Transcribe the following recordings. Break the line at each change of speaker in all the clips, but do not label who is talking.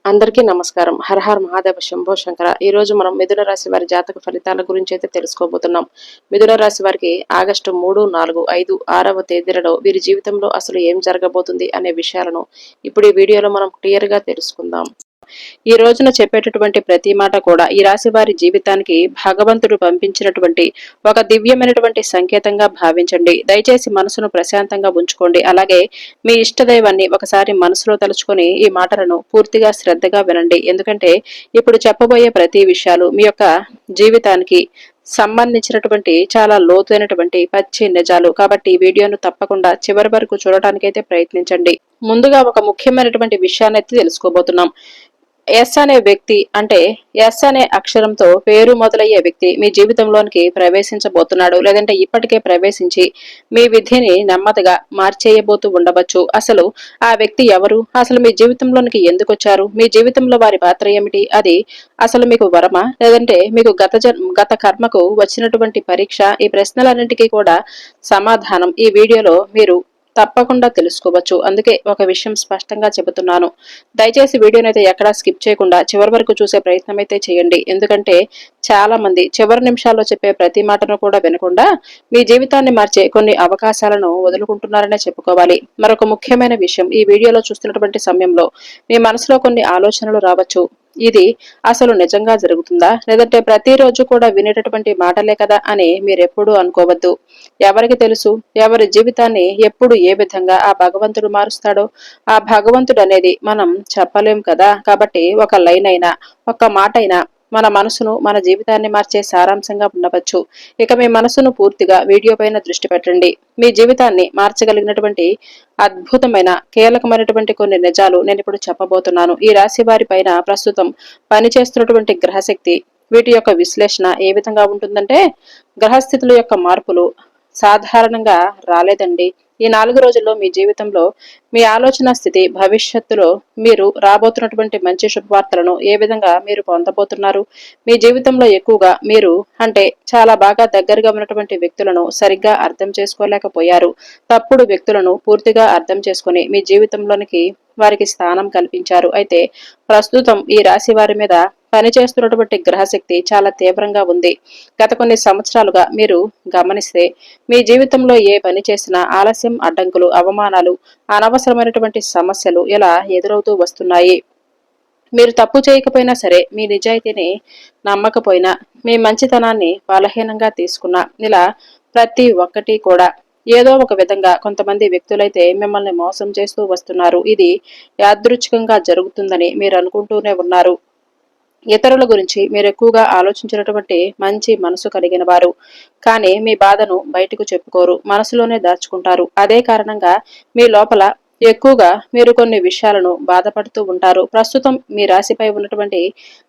అందరికీ నమస్కారం. హర హర మహాదేవ శంభో శంకర. ఈ రోజు మనం మిథున రాశి వారి జాతక ఫలితాల గురించి అయితే తెలుసుకోబోతున్నాం. మిథున రాశి వారికి ఆగస్టు 3, 4, 5, 6వ తేదీలలో వీరి జీవితంలో అసలు ఏం జరగబోతుంది అనే విషయాలను ఇప్పుడు ఈ వీడియోలో మనం క్లియర్ గా తెలుసుకుందాం. ఈ రోజున చెప్పేటటువంటి ప్రతి మాట కూడా ఈ రాశి వారి జీవితానికి భగవంతుడు పంపించినటువంటి ఒక దివ్యమైనటువంటి సంకేతంగా భావించండి. దయచేసి మనసును ప్రశాంతంగా ఉంచుకోండి. అలాగే మీ ఇష్టదైవాన్ని ఒకసారి మనసులో తలుచుకొని ఈ మాటలను పూర్తిగా శ్రద్ధగా వినండి. ఎందుకంటే ఇప్పుడు చెప్పబోయే ప్రతి విషయాలు మీ యొక్క జీవితానికి సంబంధించినటువంటి చాలా లోతైనటువంటి పచ్చి నిజాలు. కాబట్టి ఈ వీడియోను తప్పకుండా చివరి వరకు చూడటానికైతే ప్రయత్నించండి. ముందుగా ఒక ముఖ్యమైనటువంటి విషయాన్ని అయితే తెలుసుకోబోతున్నాం. ఎస్ అనే వ్యక్తి, అంటే ఎస్ అనే అక్షరంతో పేరు మొదలయ్యే వ్యక్తి మీ జీవితంలోనికి ప్రవేశించబోతున్నాడు. లేదంటే ఇప్పటికే ప్రవేశించి మీ విధిని నెమ్మదిగా మార్చేయబోతూ ఉండవచ్చు. అసలు ఆ వ్యక్తి ఎవరు? అసలు మీ జీవితంలోనికి ఎందుకు వచ్చారు? మీ జీవితంలో వారి పాత్ర ఏమిటి? అది అసలు మీకు వరమా, లేదంటే మీకు గత కర్మకు వచ్చినటువంటి పరీక్ష? ఈ ప్రశ్నలన్నింటికీ కూడా సమాధానం ఈ వీడియోలో మీరు తప్పకుండా తెలుసుకోవచ్చు. అందుకే ఒక విషయం స్పష్టంగా చెబుతున్నాను. దయచేసి వీడియోనైతే ఎక్కడా స్కిప్ చేయకుండా చివరి వరకు చూసే ప్రయత్నం అయితే చేయండి. ఎందుకంటే చాలా మంది చివరి నిమిషాల్లో చెప్పే ప్రతి మాటను కూడా వినకుండా మీ జీవితాన్ని మార్చే కొన్ని అవకాశాలను వదులుకుంటున్నారనే చెప్పుకోవాలి. మరొక ముఖ్యమైన విషయం, ఈ వీడియోలో చూస్తున్నటువంటి సమయంలో మీ మనసులో కొన్ని ఆలోచనలు రావచ్చు. ఇది అసలు నిజంగా జరుగుతుందా, లేదంటే ప్రతిరోజు కూడా వినేటటువంటి మాటలే కదా అని మీరెప్పుడూ అనుకోవద్దు. ఎవరికి తెలుసు ఎవరి జీవితాన్ని ఎప్పుడు ఏ విధంగా ఆ భగవంతుడు మారుస్తాడో? ఆ భగవంతుడు అనేది మనం చెప్పలేం కదా. కాబట్టి ఒక లైన్ అయినా, ఒక మాట అయినా మన మనసును, మన జీవితాన్ని మార్చే సారాంశంగా ఉండవచ్చు. ఇక మీ మనసును పూర్తిగా వీడియో పైన దృష్టి పెట్టండి. మీ జీవితాన్ని మార్చగలిగినటువంటి అద్భుతమైన కీలకమైనటువంటి కొన్ని నిజాలు నేను ఇప్పుడు చెప్పబోతున్నాను. ఈ రాశి వారి పైన ప్రస్తుతం పనిచేస్తున్నటువంటి గ్రహశక్తి, వీటి యొక్క విశ్లేషణ ఏ విధంగా ఉంటుందంటే, గ్రహస్థితుల యొక్క మార్పులు సాధారణంగా రాలేదండి. ఈ 4 రోజుల్లో మీ జీవితంలో మీ ఆలోచన స్థితి, భవిష్యత్తులో మీరు రాబోతున్నటువంటి మంచి శుభవార్తలను ఏ విధంగా మీరు పొందబోతున్నారు? మీ జీవితంలో ఎక్కువగా మీరు, అంటే చాలా బాగా దగ్గరగా ఉన్నటువంటి వ్యక్తులను సరిగ్గా అర్థం చేసుకోలేకపోయారు. తప్పుడు వ్యక్తులను పూర్తిగా అర్థం చేసుకుని మీ జీవితంలోనికి వారికి స్థానం కల్పించారు. అయితే ప్రస్తుతం ఈ రాశి వారి మీద పనిచేస్తున్నటువంటి గ్రహశక్తి చాలా తీవ్రంగా ఉంది. గత కొన్ని సంవత్సరాలుగా మీరు గమనిస్తే మీ జీవితంలో ఏ పని చేసినా ఆలస్యం, అడ్డంకులు, అవమానాలు, అనవసరమైనటువంటి సమస్యలు ఇలా ఎదురవుతూ వస్తున్నాయి. మీరు తప్పు చేయకపోయినా సరే, మీ నిజాయితీని నమ్మకపోయినా, మీ మంచితనాన్ని బలహీనంగా తీసుకున్నా, ఇలా ప్రతి ఒక్కటి కూడా ఏదో ఒక విధంగా కొంతమంది వ్యక్తులైతే మిమ్మల్ని మోసం చేస్తూ వస్తున్నారు. ఇది యాదృచ్ఛికంగా జరుగుతుందని మీరు అనుకుంటూనే ఉన్నారు. ఇతరుల గురించి మీరు ఎక్కువగా ఆలోచించినటువంటి మంచి మనసు కలిగిన వారు, కానీ మీ బాధను బయటకు చెప్పుకోరు, మనసులోనే దాచుకుంటారు. అదే కారణంగా మీ లోపల ఎక్కువగా మీరు కొన్ని విషయాలను బాధపడుతూ ఉంటారు. ప్రస్తుతం మీ రాశిపై ఉన్నటువంటి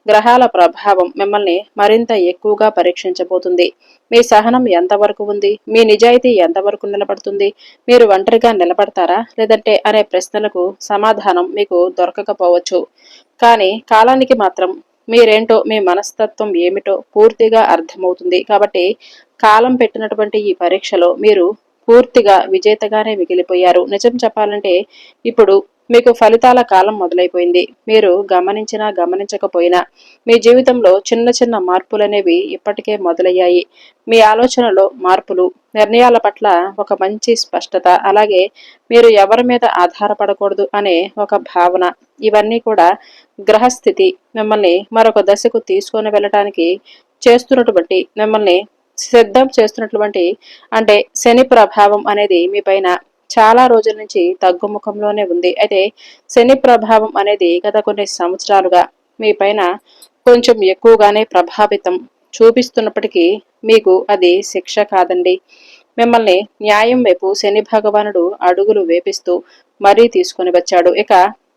గ్రహాల ప్రభావం మిమ్మల్ని మరింత ఎక్కువగా పరీక్షించబోతుంది. మీ సహనం ఎంతవరకు ఉంది? మీ నిజాయితీ ఎంతవరకు నిలబడుతుంది? మీరు ఒంటరిగా నిలబడతారా, లేదంటే అనే ప్రశ్నలకు సమాధానం మీకు దొరకకపోవచ్చు. కానీ కాలానికి మాత్రం మీరేంటో, మీ మనస్తత్వం ఏమిటో పూర్తిగా అర్థమవుతుంది. కాబట్టి కాలం పెట్టినటువంటి ఈ పరీక్షలో మీరు పూర్తిగా విజేతగానే మిగిలిపోయారు. నిజం చెప్పాలంటే ఇప్పుడు మీకు ఫలితాల కాలం మొదలైపోయింది. మీరు గమనించినా గమనించకపోయినా మీ జీవితంలో చిన్న చిన్న మార్పులనేవి ఇప్పటికే మొదలయ్యాయి. మీ ఆలోచనలో మార్పులు, నిర్ణయాల పట్ల ఒక మంచి స్పష్టత, అలాగే మీరు ఎవరి మీద ఆధారపడకూడదు అనే ఒక భావన, ఇవన్నీ కూడా గ్రహస్థితి మిమ్మల్ని మరొక దశకు తీసుకొని వెళ్ళటానికి చేస్తున్నటువంటి, మిమ్మల్ని సిద్ధం చేస్తున్నటువంటి, అంటే శని ప్రభావం అనేది మీ పైన చాలా రోజుల నుంచి తగ్గుముఖంలోనే ఉంది. అయితే శని ప్రభావం అనేది గత కొన్ని సంవత్సరాలుగా మీ పైన కొంచెం ఎక్కువగానే ప్రభావితం చూపిస్తున్నప్పటికీ మీకు అది శిక్ష కాదండి. మిమ్మల్ని న్యాయం వైపు శని భగవానుడు అడుగులు వేపిస్తూ మరీ తీసుకొని వచ్చాడు. ఇక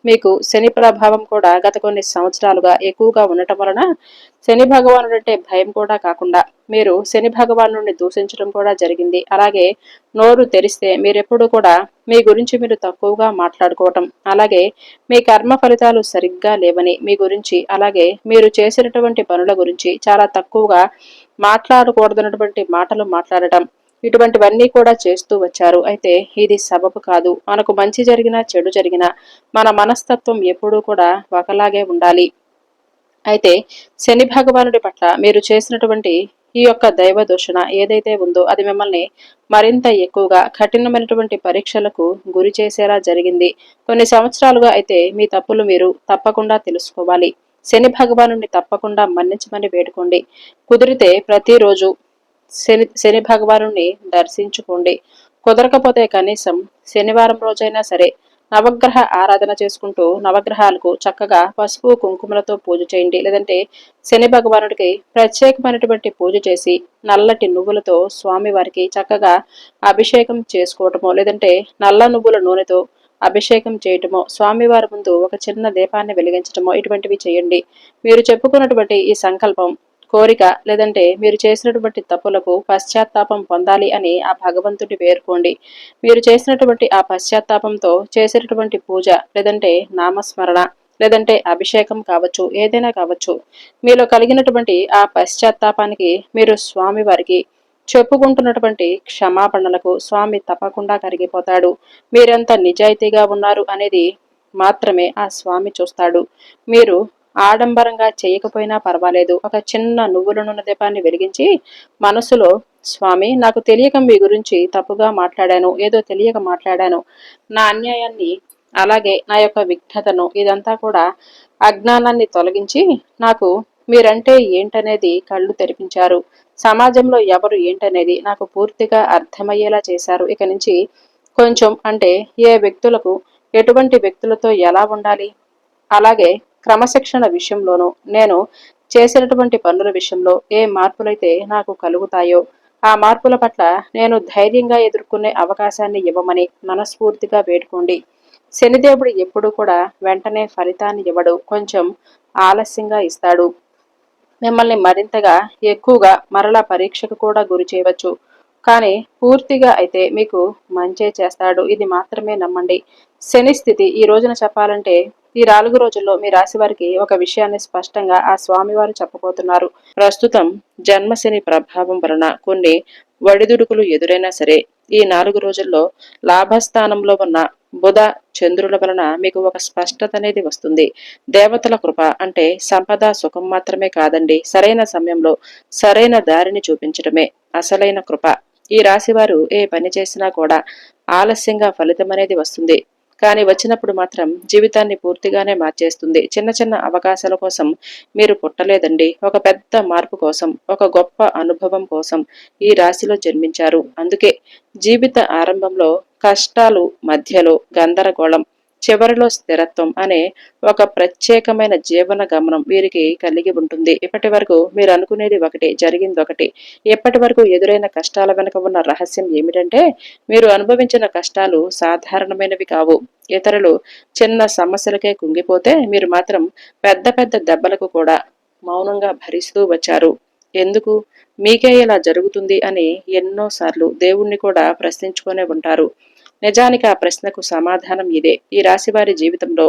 మీకు శని ప్రభావం కూడా గత కొన్ని సంవత్సరాలుగా ఎక్కువగా ఉండటం వలన శని భగవానుడు అంటే భయం కూడా కాకుండా మీరు శని భగవాను దూషించడం కూడా జరిగింది. అలాగే నోరు తెరిస్తే మీరెప్పుడు కూడా మీ గురించి మీరు తక్కువగా మాట్లాడుకోవటం, అలాగే మీ కర్మ ఫలితాలు సరిగ్గా లేవని మీ గురించి, అలాగే మీరు చేసినటువంటి పనుల గురించి చాలా తక్కువగా మాట్లాడకూడదన్నటువంటి మాటలు మాట్లాడటం, ఇటువంటివన్నీ కూడా చేస్తూ వచ్చారు. అయితే ఇది సబబు కాదు. మనకు మంచి జరిగినా చెడు జరిగినా మన మనస్తత్వం ఎప్పుడూ కూడా ఒకలాగే ఉండాలి. అయితే శని భగవానుడి పట్ల మీరు చేసినటువంటి ఈ యొక్క దైవ దూషణ ఏదైతే ఉందో అది మిమ్మల్ని మరింత ఎక్కువగా కఠినమైనటువంటి పరీక్షలకు గురి చేసేలా జరిగింది. కొన్ని సంవత్సరాలుగా అయితే మీ తప్పులు మీరు తప్పకుండా తెలుసుకోవాలి. శని భగవానుడిని తప్పకుండా మన్నించమని వేడుకోండి. కుదిరితే ప్రతిరోజు శని భగవానుడిని దర్శించుకోండి. కుదరకపోతే కనీసం శనివారం రోజైనా సరే నవగ్రహ ఆరాధన చేసుకుంటూ నవగ్రహాలకు చక్కగా పసుపు కుంకుమలతో పూజ చేయండి. లేదంటే శని భగవానుడికి ప్రత్యేకమైనటువంటి పూజ చేసి నల్లటి నువ్వులతో స్వామి వారికి చక్కగా అభిషేకం చేసుకోవటమో, లేదంటే నల్ల నువ్వుల నూనెతో అభిషేకం చేయటమో, స్వామివారి ముందు ఒక చిన్న దీపాన్ని వెలిగించటమో ఇటువంటివి చేయండి. మీరు చెప్పుకున్నటువంటి ఈ సంకల్పం కోరిక లేదంటే మీరు చేసినటువంటి తప్పులకు పశ్చాత్తాపం పొందాలి అని ఆ భగవంతుడి వేరుకోండి. మీరు చేసినటువంటి ఆ పశ్చాత్తాపంతో చేసేటటువంటి పూజ లేదంటే నామస్మరణ లేదంటే అభిషేకం కావచ్చు, ఏదైనా కావచ్చు, మీలో కలిగినటువంటి ఆ పశ్చాత్తాపానికి మీరు స్వామి వారికి చెప్పుకుంటున్నటువంటి క్షమాపణలకు స్వామి తప్పకుండా కరిగిపోతాడు. మీరెంత నిజాయితీగా ఉన్నారు అనేది మాత్రమే ఆ స్వామి చూస్తాడు. మీరు ఆడంబరంగా చేయకపోయినా పర్వాలేదు, ఒక చిన్న నువ్వుల నూనె దీపాన్ని వెలిగించి మనసులో స్వామి, నాకు తెలియక మీ గురించి తప్పుగా మాట్లాడాను, ఏదో తెలియక మాట్లాడాను, నా అన్యాయాన్ని అలాగే నా యొక్క విఘ్నతను ఇదంతా కూడా అజ్ఞానాన్ని తొలగించి నాకు మీరంటే ఏంటనేది కళ్ళు తెరిపించారు. సమాజంలో ఎవరు ఏంటనేది నాకు పూర్తిగా అర్థమయ్యేలా చేశారు. ఇక నుంచి కొంచెం అంటే ఏ వ్యక్తులకు ఎటువంటి వ్యక్తులతో ఎలా ఉండాలి, అలాగే క్రమశిక్షణ విషయంలోనూ నేను చేసినటువంటి పనుల విషయంలో ఏ మార్పులైతే నాకు కలుగుతాయో ఆ మార్పుల పట్ల నేను ధైర్యంగా ఎదుర్కొనే అవకాశాన్ని ఇవ్వమని మనస్ఫూర్తిగా వేడుకోండి. శనిదేవుడు ఎప్పుడూ కూడా వెంటనే ఫలితాన్ని ఇవ్వడు, కొంచెం ఆలస్యంగా ఇస్తాడు. మిమ్మల్ని మరింతగా ఎక్కువగా మరలా పరీక్షకు కూడా గురి చేయవచ్చు. కానీ పూర్తిగా అయితే మీకు మంచే చేస్తాడు, ఇది మాత్రమే నమ్మండి. శని స్థితి ఈ రోజున చెప్పాలంటే ఈ 4 రోజుల్లో మీ రాశి వారికి ఒక విషయాన్ని స్పష్టంగా ఆ స్వామివారు చెప్పబోతున్నారు. ప్రస్తుతం జన్మశని ప్రభావం వలన కొన్ని వడిదుడుకులు ఎదురైనా సరే ఈ 4 రోజుల్లో లాభస్థానంలో ఉన్న బుధ చంద్రుల వలన మీకు ఒక స్పష్టత అనేది వస్తుంది. దేవతల కృప అంటే సంపద సుఖం మాత్రమే కాదండి, సరైన సమయంలో సరైన దారిని చూపించడమే అసలైన కృప. ఈ రాశివారు ఏ పని చేసినా కూడా ఆలస్యంగా ఫలితం అనేది వస్తుంది, కానీ వచ్చినప్పుడు మాత్రం జీవితాన్ని పూర్తిగానే మార్చేస్తుంది. చిన్న చిన్న అవకాశాల కోసం మీరు పుట్టలేదండి, ఒక పెద్ద మార్పు కోసం, ఒక గొప్ప అనుభవం కోసం ఈ రాశిలో జన్మించారు. అందుకే జీవిత ఆరంభంలో కష్టాలు, మధ్యలో గందరగోళం, చివరిలో స్థిరత్వం అనే ఒక ప్రత్యేకమైన జీవన గమనం వీరికి కలిగి ఉంటుంది. ఇప్పటి వరకు మీరు అనుకునేది ఒకటి, జరిగింది ఒకటి. ఇప్పటి వరకు ఎదురైన కష్టాల వెనుక ఉన్న రహస్యం ఏమిటంటే మీరు అనుభవించిన కష్టాలు సాధారణమైనవి కావు. ఇతరులు చిన్న సమస్యలకే కుంగిపోతే మీరు మాత్రం పెద్ద పెద్ద దెబ్బలకు కూడా మౌనంగా భరిస్తూ వచ్చారు. ఎందుకు మీకే ఇలా జరుగుతుంది అని ఎన్నోసార్లు దేవుణ్ణి కూడా ప్రశ్నించుకునే ఉంటారు. నిజానికి ఆ ప్రశ్నకు సమాధానం ఇదే. ఈ రాశివారి జీవితంలో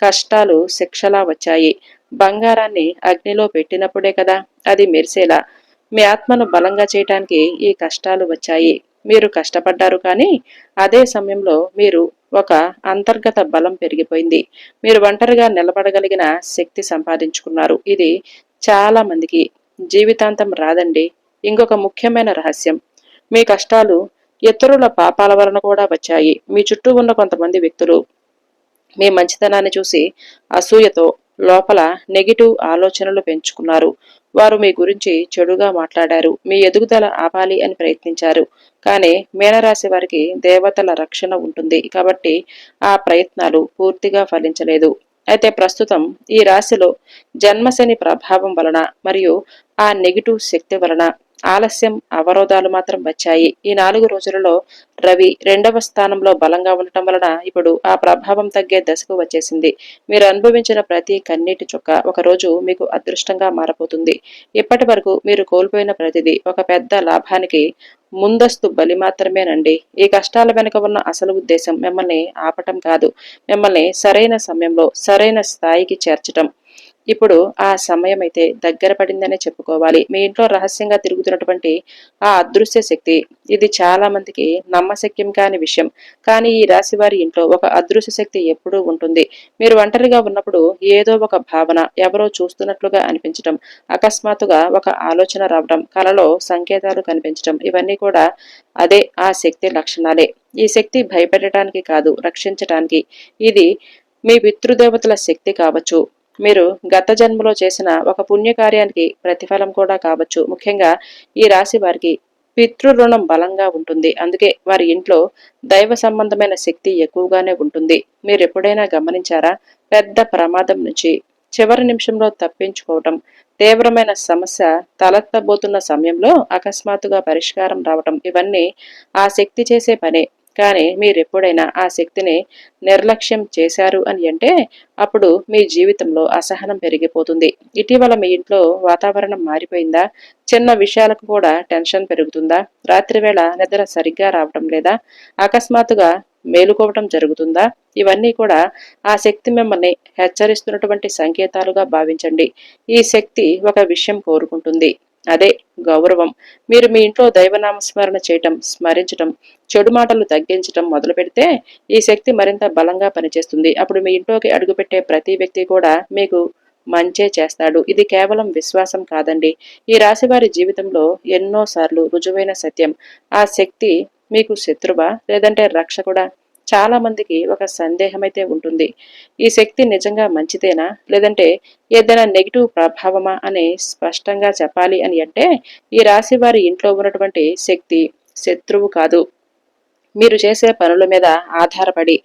కష్టాలు శిక్షలా వచ్చాయి. బంగారాన్ని అగ్నిలో పెట్టినప్పుడే కదా అది మెరిసేలా మీ ఆత్మను బలంగా చేయటానికి ఈ కష్టాలు వచ్చాయి. మీరు కష్టపడ్డారు, కానీ అదే సమయంలో మీరు ఒక అంతర్గత బలం పెరిగిపోయింది. మీరు ఒంటరిగా నిలబడగలిగిన శక్తి సంపాదించుకున్నారు. ఇది చాలా మందికి జీవితాంతం రాదండి. ఇంకొక ముఖ్యమైన రహస్యం, మీ కష్టాలు ఇతరుల పాపాల వలన కూడా వచ్చాయి. మీ చుట్టూ ఉన్న కొంతమంది వ్యక్తులు మీ మంచితనాన్ని చూసి అసూయతో లోపల నెగిటివ్ ఆలోచనలు పెంచుకున్నారు. వారు మీ గురించి చెడుగా మాట్లాడారు, మీ ఎదుగుదల ఆపాలి అని ప్రయత్నించారు. కానీ మీనరాశి వారికి దేవతల రక్షణ ఉంటుంది కాబట్టి ఆ ప్రయత్నాలు పూర్తిగా ఫలించలేదు. అయితే ప్రస్తుతం ఈ రాశిలో జన్మశని ప్రభావం వలన మరియు ఆ నెగిటివ్ శక్తి వలన ఆలస్యం, అవరోధాలు మాత్రం వచ్చాయి. ఈ 4 రోజులలో రవి 2వ స్థానంలో బలంగా ఉండటం వలన ఇప్పుడు ఆ ప్రభావం తగ్గే దశకు వచ్చేసింది. మీరు అనుభవించిన ప్రతి కన్నీటి చుక్క ఒక రోజు మీకు అదృష్టంగా మారబోతుంది. ఇప్పటి వరకు మీరు కోల్పోయిన ప్రతిదీ ఒక పెద్ద లాభానికి ముందస్తు బలి మాత్రమేనండి. ఈ కష్టాల వెనుక ఉన్న అసలు ఉద్దేశం మిమ్మల్ని ఆపటం కాదు, మిమ్మల్ని సరైన సమయంలో సరైన స్థాయికి చేర్చటం. ఇప్పుడు ఆ సమయం అయితే దగ్గర పడిందనే చెప్పుకోవాలి. మీ ఇంట్లో రహస్యంగా తిరుగుతున్నటువంటి ఆ అదృశ్య శక్తి, ఇది చాలా మందికి నమ్మశక్యం కాని విషయం. కానీ ఈ రాశి వారి ఇంట్లో ఒక అదృశ్య శక్తి ఎప్పుడూ ఉంటుంది. మీరు ఒంటరిగా ఉన్నప్పుడు ఏదో ఒక భావన, ఎవరో చూస్తున్నట్లుగా అనిపించటం, అకస్మాత్తుగా ఒక ఆలోచన రావటం, కలలో సంకేతాలు కనిపించటం, ఇవన్నీ కూడా అదే ఆ శక్తి లక్షణాలే. ఈ శక్తి భయపెట్టడానికి కాదు, రక్షించటానికి. ఇది మీ పితృదేవతల శక్తి కావచ్చు, మీరు గత జన్మలో చేసిన ఒక పుణ్యకార్యానికి ప్రతిఫలం కూడా కావచ్చు. ముఖ్యంగా ఈ రాశి వారికి పితృ రుణం బలంగా ఉంటుంది. అందుకే వారి ఇంట్లో దైవ సంబంధమైన శక్తి ఎక్కువగానే ఉంటుంది. మీరు ఎప్పుడైనా గమనించారా? పెద్ద ప్రమాదం నుంచి చివరి నిమిషంలో తప్పించుకోవటం, తీవ్రమైన సమస్య తలెత్తబోతున్న సమయంలో అకస్మాత్తుగా పరిష్కారం రావటం, ఇవన్నీ ఆ శక్తి చేసే పనే. కానీ మీరెప్పుడైనా ఆ శక్తిని నిర్లక్ష్యం చేశారు అని అంటే అప్పుడు మీ జీవితంలో అసహనం పెరిగిపోతుంది. ఇటీవల మీ ఇంట్లో వాతావరణం మారిపోయిందా? చిన్న విషయాలకు కూడా టెన్షన్ పెరుగుతుందా? రాత్రివేళ నిద్ర సరిగ్గా రావటం లేదా? అకస్మాత్తుగా మేలుకోవటం జరుగుతుందా? ఇవన్నీ కూడా ఆ శక్తి మిమ్మల్ని హెచ్చరిస్తున్నటువంటి సంకేతాలుగా భావించండి. ఈ శక్తి ఒక విషయం కోరుకుంటుంది. అదే గౌరవం. మీరు మీ ఇంట్లో దైవనామస్మరణ చేయటం, స్మరించటం, చెడు మాటలు తగ్గించటం మొదలు పెడితే ఈ శక్తి మరింత బలంగా పనిచేస్తుంది. అప్పుడు మీ ఇంట్లోకి అడుగుపెట్టే ప్రతి వ్యక్తి కూడా మీకు మంచే చేస్తాడు. ఇది కేవలం విశ్వాసం కాదండి. ఈ రాశి వారి జీవితంలో ఎన్నోసార్లు రుజువైన సత్యం. ఆ శక్తి మీకు శత్రువా లేదంటే రక్షకుడా? చాలా మందికి ఒక సందేహం అయితే ఉంటుంది. ఈ శక్తి నిజంగా మంచిదేనా లేదంటే ఏదైనా నెగిటివ్ ప్రభావమా అని స్పష్టంగా చెప్పాలి అని అంటే ఈ రాశి వారి ఇంట్లో ఉన్నటువంటి శక్తి శత్రువు కాదు. మీరు చేసే పనుల మీద ఆధారపడి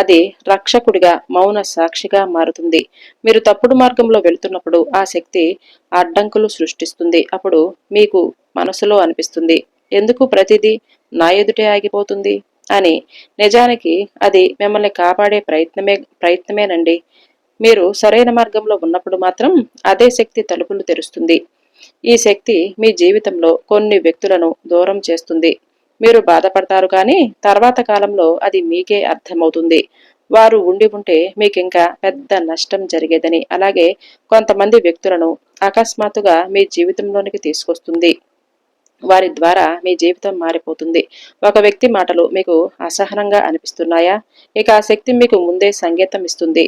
అది రక్షకుడిగా, మౌన సాక్షిగా మారుతుంది. మీరు తప్పుడు మార్గంలో వెళుతున్నప్పుడు ఆ శక్తి అడ్డంకులు సృష్టిస్తుంది. అప్పుడు మీకు మనసులో అనిపిస్తుంది, ఎందుకు ప్రతిదీ నా ఎదుటే ఆగిపోతుంది అని. నిజానికి అది మిమ్మల్ని కాపాడే ప్రయత్నమేనండి. మీరు సరైన మార్గంలో ఉన్నప్పుడు మాత్రం అదే శక్తి తలుపులు తెరుస్తుంది. ఈ శక్తి మీ జీవితంలో కొన్ని వ్యక్తులను దూరం చేస్తుంది. మీరు బాధపడతారు కానీ తర్వాత కాలంలో అది మీకే అర్థమవుతుంది. వారు ఉండి ఉంటే మీకింకా పెద్ద నష్టం జరిగేదని. అలాగే కొంతమంది వ్యక్తులను అకస్మాత్తుగా మీ జీవితంలోనికి తీసుకొస్తుంది. వారి ద్వారా మీ జీవితం మారిపోతుంది. ఒక వ్యక్తి మాటలు మీకు అసహనంగా అనిపిస్తున్నాయా? ఇక ఆ శక్తి మీకు ముందే సంకేతం ఇస్తుంది.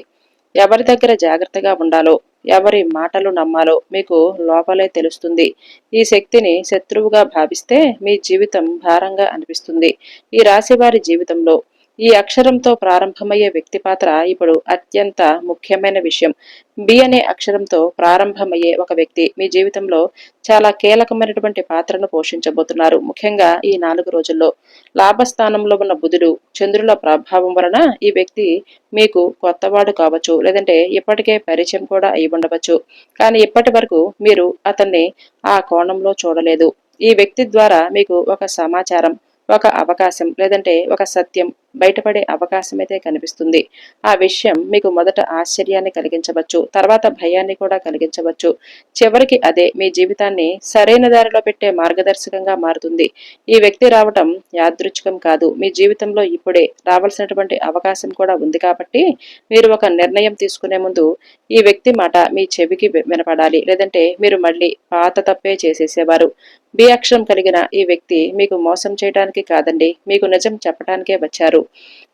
ఎవరి దగ్గర జాగ్రత్తగా ఉండాలో, ఎవరి మాటలు నమ్మాలో మీకు లోపలే తెలుస్తుంది. ఈ శక్తిని శత్రువుగా భావిస్తే మీ జీవితం భారంగా అనిపిస్తుంది. ఈ రాశి వారి జీవితంలో ఈ అక్షరంతో ప్రారంభమయ్యే వ్యక్తి పాత్ర ఇప్పుడు అత్యంత ముఖ్యమైన విషయం. బి అనే అక్షరంతో ప్రారంభమయ్యే ఒక వ్యక్తి మీ జీవితంలో చాలా కీలకమైనటువంటి పాత్రను పోషించబోతున్నారు. ముఖ్యంగా ఈ 4 రోజుల్లో లాభస్థానంలో ఉన్న బుధుడు, చంద్రుల ప్రభావం వలన ఈ వ్యక్తి మీకు కొత్తవాడు కావచ్చు, లేదంటే ఇప్పటికే పరిచయం కూడా అయి ఉండవచ్చు. కానీ ఇప్పటి వరకు మీరు అతన్ని ఆ కోణంలో చూడలేదు. ఈ వ్యక్తి ద్వారా మీకు ఒక సమాచారం, ఒక అవకాశం, లేదంటే ఒక సత్యం బయటపడే అవకాశం అయితే కనిపిస్తుంది. ఆ విషయం మీకు మొదట ఆశ్చర్యాన్ని కలిగించవచ్చు, తర్వాత భయాన్ని కూడా కలిగించవచ్చు. చివరికి అదే మీ జీవితాన్ని సరైన దారిలో పెట్టే మార్గదర్శకంగా మారుతుంది. ఈ వ్యక్తి రావటం యాదృచ్ఛికం కాదు. మీ జీవితంలో ఇప్పుడే రావాల్సినటువంటి అవకాశం కూడా ఉంది. కాబట్టి మీరు ఒక నిర్ణయం తీసుకునే ముందు ఈ వ్యక్తి మాట మీ చెవికి వినపడాలి, లేదంటే మీరు మళ్ళీ పాత తప్పే చేసేసేవారు. బి అక్షరం కలిగిన ఈ వ్యక్తి మీకు మోసం చేయడానికి కాదండి, మీకు నిజం చెప్పడానికే వచ్చారు.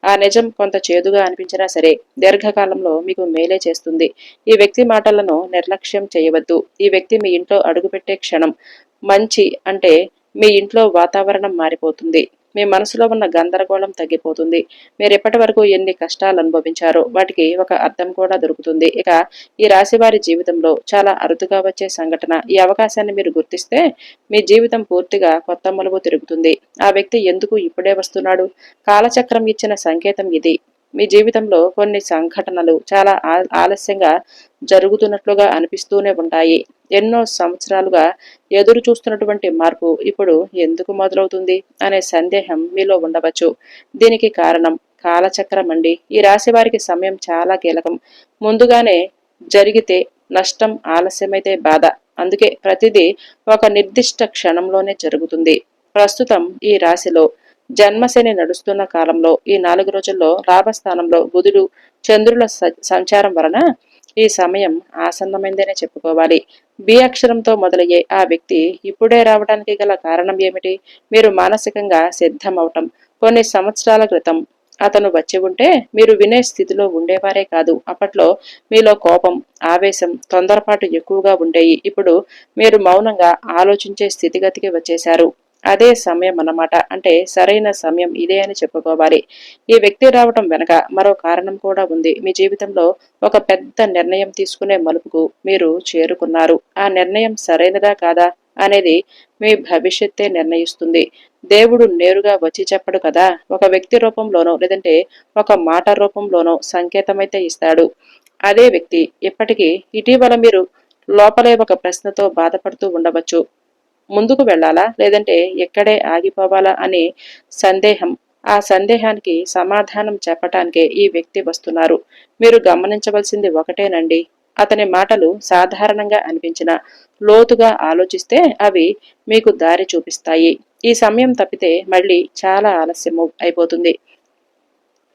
ఆ నిజం కొంత చేదుగా అనిపించినా సరే దీర్ఘకాలంలో మీకు మేలే చేస్తుంది. ఈ వ్యక్తి మాటలను నిర్లక్ష్యం చేయవద్దు. ఈ వ్యక్తి మీ ఇంట్లో అడుగుపెట్టే క్షణం మంచి అంటే మీ ఇంట్లో వాతావరణం మారిపోతుంది. మీ మనసులో ఉన్న గందరగోళం తగ్గిపోతుంది. మీరు ఎప్పటి వరకు ఎన్ని కష్టాలు అనుభవించారో వాటికి ఒక అర్థం కూడా దొరుకుతుంది. ఇక ఈ రాశి వారి జీవితంలో చాలా అరుదుగా వచ్చే సంఘటన. ఈ అవకాశాన్ని మీరు గుర్తిస్తే మీ జీవితం పూర్తిగా కొత్త మలుపు తిరుగుతుంది. ఆ వ్యక్తి ఎందుకు ఇప్పుడే వస్తున్నాడు? కాలచక్రం ఇచ్చిన సంకేతం ఇది. మీ జీవితంలో కొన్ని సంఘటనలు చాలా ఆలస్యంగా జరుగుతున్నట్లుగా అనిపిస్తూనే ఉంటాయి. ఎన్నో సంవత్సరాలుగా ఎదురు చూస్తున్నటువంటి మార్పు ఇప్పుడు ఎందుకు మొదలవుతుంది అనే సందేహం మీలో ఉండవచ్చు. దీనికి కారణం కాలచక్రం అండి. ఈ రాశి వారికి సమయం చాలా కీలకం. ముందుగానే జరిగితే నష్టం, ఆలస్యమైతే బాధ. అందుకే ప్రతిదీ ఒక నిర్దిష్ట క్షణంలోనే జరుగుతుంది. ప్రస్తుతం ఈ రాశిలో జన్మశని నడుస్తున్న కాలంలో ఈ 4 రోజుల్లో లాభస్థానంలో బుధుడు, చంద్రుల సంచారం వలన ఈ సమయం ఆసన్నమైందనే చెప్పుకోవాలి. బి అక్షరంతో మొదలయ్యే ఆ వ్యక్తి ఇప్పుడే రావడానికి గల కారణం ఏమిటి? మీరు మానసికంగా సిద్ధమవటం. కొన్ని సంవత్సరాల క్రితం అతను వచ్చి ఉంటే మీరు వినే స్థితిలో ఉండేవారే కాదు. అప్పట్లో మీలో కోపం, ఆవేశం, తొందరపాటు ఎక్కువగా ఉండేవి. ఇప్పుడు మీరు మౌనంగా ఆలోచించే స్థితిగతికి వచ్చేశారు. అదే సమయం అన్నమాట. అంటే సరైన సమయం ఇదే అని చెప్పుకోవాలి. ఈ వ్యక్తి రావటం వెనక మరో కారణం కూడా ఉంది. మీ జీవితంలో ఒక పెద్ద నిర్ణయం తీసుకునే మలుపుకు మీరు చేరుకున్నారు. ఆ నిర్ణయం సరైనదా కాదా అనేది మీ భవిష్యత్తే నిర్ణయిస్తుంది. దేవుడు నేరుగా వచ్చి చెప్పడు కదా, ఒక వ్యక్తి రూపంలోనో లేదంటే ఒక మాట రూపంలోనో సంకేతమైతే ఇస్తాడు. అదే వ్యక్తి ఇప్పటికీ ఇటీవల మీరు లోపలే ఒక ప్రశ్నతో బాధపడుతూ ఉండవచ్చు. ముందుకు వెళ్ళాలా లేదంటే ఎక్కడే ఆగిపోవాలా అనే సందేహం. ఆ సందేహానికి సమాధానం చెప్పటానికే ఈ వ్యక్తి వస్తున్నారు. మీరు గమనించవలసింది ఒకటేనండి. అతని మాటలు సాధారణంగా అనిపించిన లోతుగా ఆలోచిస్తే అవి మీకు దారి చూపిస్తాయి. ఈ సమయం తప్పితే మళ్ళీ చాలా ఆలస్యం అయిపోతుంది.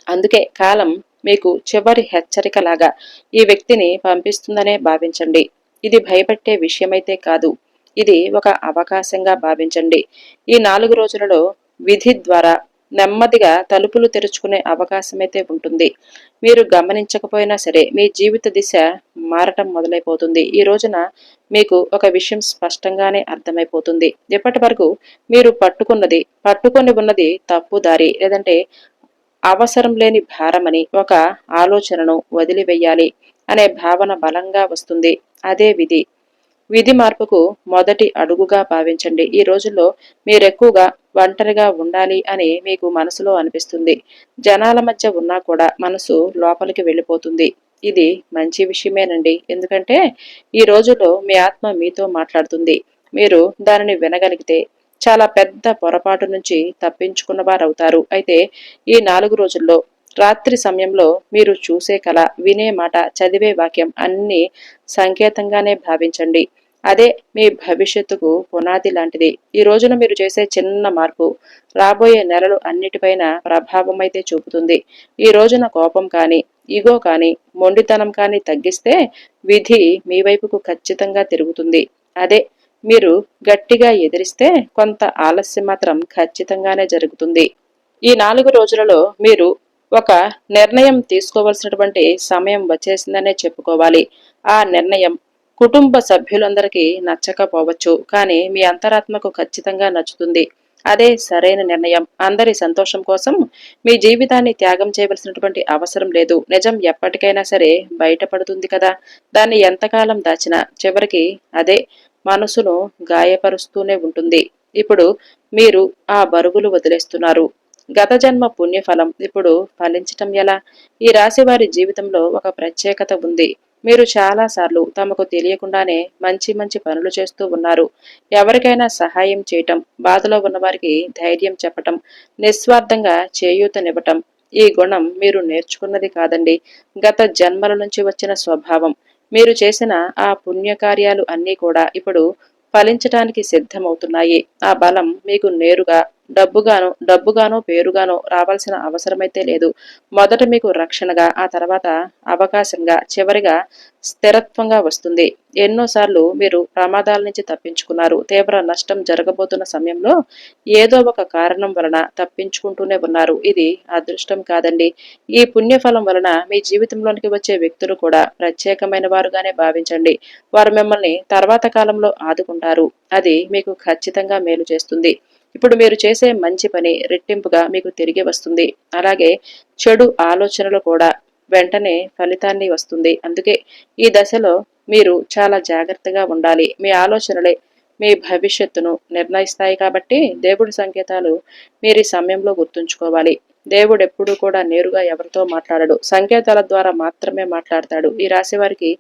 అందుకే కాలం మీకు చివరి హెచ్చరికలాగా ఈ వ్యక్తిని పంపిస్తుందనే భావించండి. ఇది భయపెట్టే విషయమైతే కాదు. ఇది ఒక అవకాశంగా భావించండి. ఈ 4 రోజులలో విధి ద్వారా నెమ్మదిగా తలుపులు తెరుచుకునే అవకాశమైతే ఉంటుంది. మీరు గమనించకపోయినా సరే మీ జీవిత దిశ మారటం మొదలైపోతుంది. ఈ రోజున మీకు ఒక విషయం స్పష్టంగానే అర్థమైపోతుంది. ఇప్పటి వరకు మీరు పట్టుకొని ఉన్నది తప్పు దారి లేదంటే అవసరం లేని భారమని ఒక ఆలోచనను వదిలివెయ్యాలి అనే భావన బలంగా వస్తుంది. అదే విధి. విధి మార్పుకు మొదటి అడుగుగా భావించండి. ఈ రోజుల్లో మీరెక్కువగా ఒంటరిగా ఉండాలి అని మీకు మనసులో అనిపిస్తుంది. జనాల మధ్య ఉన్నా కూడా మనసు లోపలికి వెళ్ళిపోతుంది. ఇది మంచి విషయమేనండి. ఎందుకంటే ఈ రోజుల్లో మీ ఆత్మ మీతో మాట్లాడుతుంది. మీరు దానిని వినగలిగితే చాలా పెద్ద పొరపాటు నుంచి తప్పించుకున్నవారవుతారు. అయితే ఈ 4 రోజుల్లో రాత్రి సమయంలో మీరు చూసే కళ, వినే మాట, చదివే వాక్యం అన్నీ సంకేతంగానే భావించండి. అదే మీ భవిష్యత్తుకు పునాది లాంటిది. ఈ రోజున మీరు చేసే చిన్న మార్పు రాబోయే నెలలు అన్నిటిపైన ప్రభావమైతే చూపుతుంది. ఈ రోజున కోపం కానీ, ఇగో కానీ, మొండితనం కానీ తగ్గిస్తే విధి మీ వైపుకు ఖచ్చితంగా తిరుగుతుంది. అదే మీరు గట్టిగా ఎదిరిస్తే కొంత ఆలస్యం మాత్రం ఖచ్చితంగానే జరుగుతుంది. ఈ 4 రోజులలో మీరు ఒక నిర్ణయం తీసుకోవలసినటువంటి సమయం వచ్చేసిందనే చెప్పుకోవాలి. ఆ నిర్ణయం కుటుంబ సభ్యులందరికీ నచ్చకపోవచ్చు, కానీ మీ అంతరాత్మకు ఖచ్చితంగా నచ్చుతుంది. అదే సరైన నిర్ణయం. అందరి సంతోషం కోసం మీ జీవితాన్ని త్యాగం చేయవలసినటువంటి అవసరం లేదు. నిజం ఎప్పటికైనా సరే బయటపడుతుంది కదా. దాన్ని ఎంతకాలం దాచినా చివరికి అదే మనసును గాయపరుస్తూనే ఉంటుంది. ఇప్పుడు మీరు ఆ బరువులు వదిలేస్తున్నారు. గత జన్మ పుణ్యఫలం ఇప్పుడు ఫలించటం ఎలా? ఈ రాశి వారి జీవితంలో ఒక ప్రత్యేకత ఉంది. మీరు చాలాసార్లు తమకు తెలియకుండానే మంచి మంచి పనులు చేస్తూ ఉన్నారు. ఎవరికైనా సహాయం చేయటం, బాధలో ఉన్నవారికి ధైర్యం చెప్పటం, నిస్వార్థంగా చేయూతనివ్వటం. ఈ గుణం మీరు నేర్చుకున్నది కాదండి, గత జన్మల నుంచి వచ్చిన స్వభావం. మీరు చేసిన ఆ పుణ్యకార్యాలు అన్నీ కూడా ఇప్పుడు ఫలించటానికి సిద్ధమవుతున్నాయి. ఆ బలం మీకు నేరుగా డబ్బుగానో పేరుగానో రావాల్సిన అవసరమైతే లేదు. మొదట మీకు రక్షణగా, ఆ తర్వాత అవకాశంగా, చివరిగా స్థిరత్వంగా వస్తుంది. ఎన్నోసార్లు మీరు ప్రమాదాల నుంచి తప్పించుకున్నారు. తీవ్ర నష్టం జరగబోతున్న సమయంలో ఏదో ఒక కారణం వలన తప్పించుకుంటూనే ఉన్నారు. ఇది అదృష్టం కాదండి. ఈ పుణ్యఫలం వలన మీ జీవితంలోనికి వచ్చే వ్యక్తులు కూడా ప్రత్యేకమైన వారుగానే భావించండి. వారు మిమ్మల్ని తర్వాత కాలంలో ఆదుకుంటారు. అది మీకు ఖచ్చితంగా మేలు చేస్తుంది. ఇప్పుడు మీరు చేసే మంచి పని రెట్టింపుగా మీకు తిరిగి వస్తుంది. అలాగే చెడు ఆలోచనలు కూడా వెంటనే ఫలితాన్ని వస్తుంది. అందుకే ఈ దశలో మీరు చాలా జాగ్రత్తగా ఉండాలి. మీ ఆలోచనలే మీ భవిష్యత్తును నిర్ణయిస్తాయి కాబట్టి దేవుడి సంకేతాలు మీరు ఈ సమయంలో గుర్తుంచుకోవాలి. దేవుడు ఎప్పుడూ కూడా నేరుగా ఎవరితో మాట్లాడడు, సంకేతాల ద్వారా మాత్రమే మాట్లాడతాడు. ఈ రాశి వారికి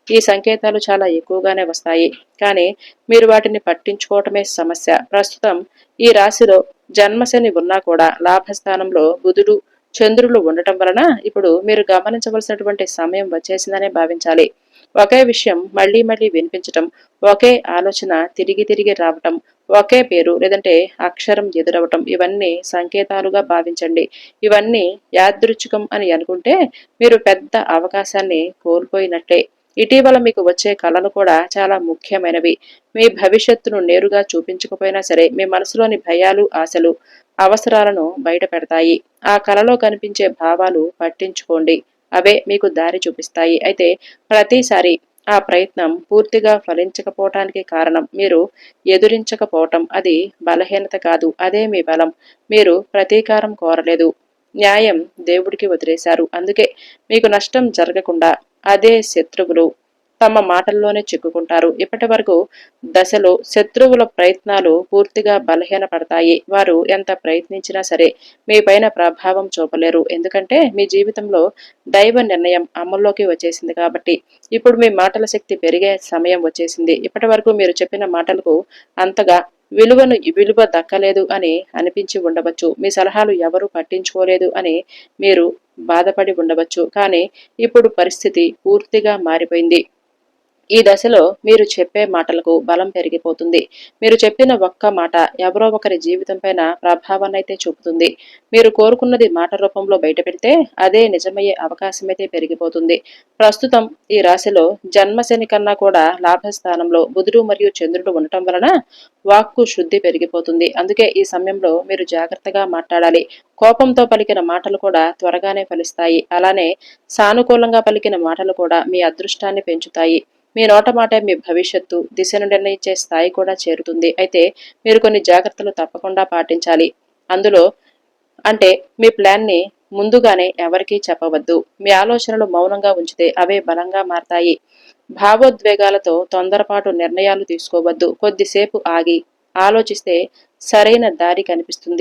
ఈ సంకేతాలు చాలా ఎక్కువగానే వస్తాయి, కానీ మీరు వాటిని పట్టించుకోవటమే సమస్య. ప్రస్తుతం ఈ రాశిలో జన్మశని ఉన్నా కూడా లాభస్థానంలో బుధుడు, చంద్రులు ఉండటం వలన ఇప్పుడు మీరు గమనించవలసినటువంటి సమయం వచ్చేసిందనే భావించాలి. ఒకే విషయం మళ్లీ మళ్లీ వినిపించటం, ఒకే ఆలోచన తిరిగి తిరిగి రావటం, ఒకే పేరు లేదంటే అక్షరం ఎదురవటం ఇవన్నీ సంకేతాలుగా భావించండి. ఇవన్నీ యాదృచ్ఛికం అని అనుకుంటే మీరు పెద్ద అవకాశాన్ని కోల్పోయినట్లే. ఇటీవల మీకు వచ్చే కళలు కూడా చాలా ముఖ్యమైనవి. మీ భవిష్యత్తును నేరుగా చూపించకపోయినా సరే మీ మనసులోని భయాలు, ఆశలు, అవసరాలను బయట పెడతాయి. ఆ కళలో కనిపించే భావాలు పట్టించుకోండి. అవే మీకు దారి చూపిస్తాయి. అయితే ప్రతిసారి ఆ ప్రయత్నం పూర్తిగా ఫలించకపోవటానికి కారణం మీరు ఎదురించకపోవటం. అది బలహీనత కాదు, అదే మీ బలం. మీరు ప్రతీకారం కోరలేదు, న్యాయం దేవుడికి వదిలేశారు. అందుకే మీకు నష్టం జరగకుండా అదే శత్రువులు తమ మాటల్లోనే చిక్కుకుంటారు. ఇప్పటి వరకు దశలో శత్రువుల ప్రయత్నాలు పూర్తిగా బలహీనపడతాయి. వారు ఎంత ప్రయత్నించినా సరే మీ పైన ప్రభావం చూపలేరు. ఎందుకంటే మీ జీవితంలో దైవ నిర్ణయం అమల్లోకి వచ్చేసింది కాబట్టి. ఇప్పుడు మీ మాటల శక్తి పెరిగే సమయం వచ్చేసింది. ఇప్పటి వరకు మీరు చెప్పిన మాటలకు అంతగా విలువ దక్కలేదు అని అనిపించి ఉండవచ్చు. మీ సలహాలు ఎవరు పట్టించుకోలేదు అని మీరు బాధపడి ఉండవచ్చు. కానీ ఇప్పుడు పరిస్థితి పూర్తిగా మారిపోయింది. ఈ దశలో మీరు చెప్పే మాటలకు బలం పెరిగిపోతుంది. మీరు చెప్పిన ఒక్క మాట ఎవరో ఒకరి జీవితం పైన ప్రభావాన్నైతే చూపుతుంది. మీరు కోరుకున్నది మాట రూపంలో బయటపెడితే అదే నిజమయ్యే అవకాశమైతే పెరిగిపోతుంది. ప్రస్తుతం ఈ రాశిలో జన్మశని కన్నా కూడా లాభస్థానంలో బుధుడు మరియు చంద్రుడు ఉండటం వలన వాక్కు శుద్ధి పెరిగిపోతుంది. అందుకే ఈ సమయంలో మీరు జాగ్రత్తగా మాట్లాడాలి. కోపంతో పలికిన మాటలు కూడా త్వరగానే ఫలిస్తాయి. అలానే సానుకూలంగా పలికిన మాటలు కూడా మీ అదృష్టాన్ని పెంచుతాయి. మీ నోట మాట మీ భవిష్యత్తు దిశను నిర్ణయించే స్థాయి కూడా చేరుతుంది. అయితే మీరు కొన్ని జాగ్రత్తలు తప్పకుండా పాటించాలి. అందులో అంటే మీ ప్లాన్ని ముందుగానే ఎవరికీ చెప్పవద్దు. మీ ఆలోచనలు మౌనంగా ఉంచితే అవే బలంగా మారతాయి. భావోద్వేగాలతో తొందరపాటు నిర్ణయాలు తీసుకోవద్దు. కొద్దిసేపు ఆగి ఆలోచిస్తే సరైన దారి కనిపిస్తుంది.